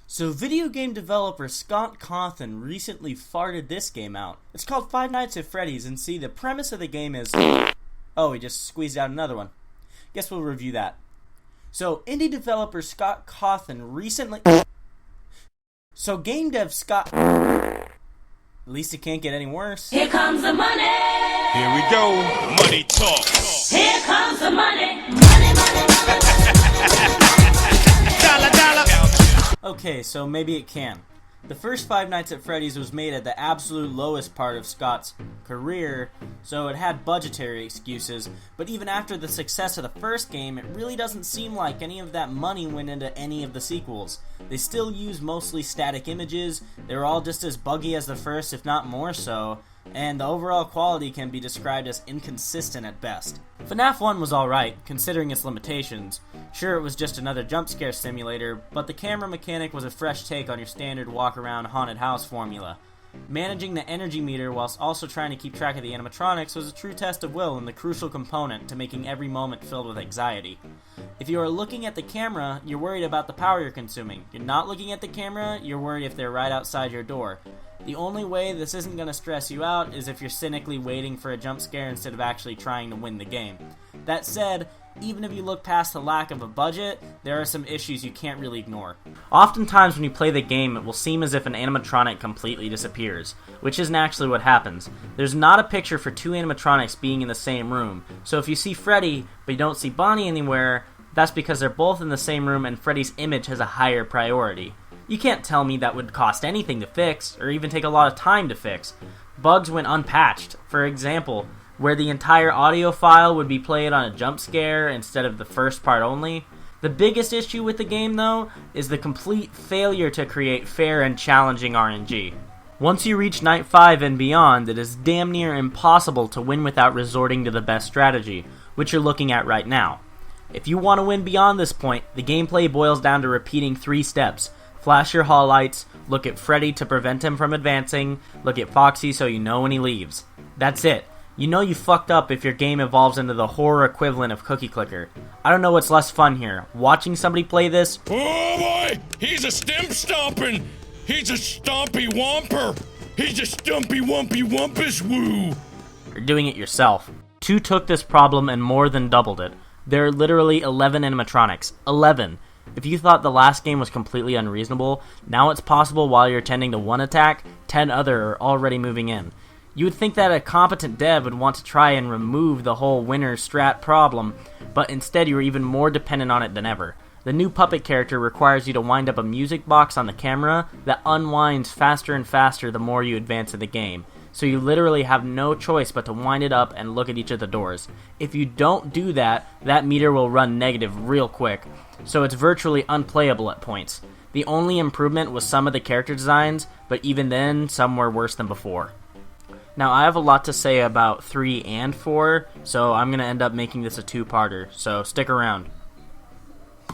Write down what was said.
So video game developer Scott Cawthon recently farted this game out. It's called Five Nights at Freddy's, and see, the premise of the game is... Oh, he just squeezed out another one. Guess we'll review that. So, indie developer Scott Cawthon recently... So, game dev Scott... At least it can't get any worse. Here comes the money! Here we go, money talk. Here comes the money! Money, money, money! Dollar, dollar. Okay, so maybe it can. The first Five Nights at Freddy's was made at the absolute lowest part of Scott's career, so it had budgetary excuses, but even after the success of the first game, it really doesn't seem like any of that money went into any of the sequels. They still use mostly static images, they're all just as buggy as the first, if not more so, and the overall quality can be described as inconsistent at best. FNAF 1 was alright, considering its limitations. Sure, it was just another jump scare simulator, but the camera mechanic was a fresh take on your standard walk-around haunted house formula. Managing the energy meter whilst also trying to keep track of the animatronics was a true test of will and the crucial component to making every moment filled with anxiety. If you are looking at the camera, you're worried about the power you're consuming. You're not looking at the camera, you're worried if they're right outside your door. The only way this isn't going to stress you out is if you're cynically waiting for a jump scare instead of actually trying to win the game. That said, even if you look past the lack of a budget, there are some issues you can't really ignore. Oftentimes when you play the game, it will seem as if an animatronic completely disappears, which isn't actually what happens. There's not a picture for two animatronics being in the same room, so if you see Freddy, but you don't see Bonnie anywhere, that's because they're both in the same room and Freddy's image has a higher priority. You can't tell me that would cost anything to fix, or even take a lot of time to fix. Bugs went unpatched. For example, where the entire audio file would be played on a jump scare instead of the first part only. The biggest issue with the game, though, is the complete failure to create fair and challenging RNG. Once you reach Night 5 and beyond, it is damn near impossible to win without resorting to the best strategy, which you're looking at right now. If you want to win beyond this point, the gameplay boils down to repeating 3 steps. Flash your hall lights, look at Freddy to prevent him from advancing, look at Foxy so you know when he leaves. That's it. You know you fucked up if your game evolves into the horror equivalent of Cookie Clicker. I don't know what's less fun here, watching somebody play this, Oh boy, he's a stimp stomping. He's a stompy womper. He's a stumpy wumpy wumpus woo. or doing it yourself. 2 took this problem and more than doubled it. There are literally 11 animatronics. 11! If you thought the last game was completely unreasonable, now it's possible while you're tending to one attack, 10 other are already moving in. You would think that a competent dev would want to try and remove the whole winner strat problem, but instead you're even more dependent on it than ever. The new puppet character requires you to wind up a music box on the camera that unwinds faster and faster the more you advance in the game. So you literally have no choice but to wind it up and look at each of the doors. If you don't do that, that meter will run negative real quick, so it's virtually unplayable at points. The only improvement was some of the character designs, but even then, some were worse than before. Now, I have a lot to say about 3 and 4, so I'm going to end up making this a 2-parter, so stick around.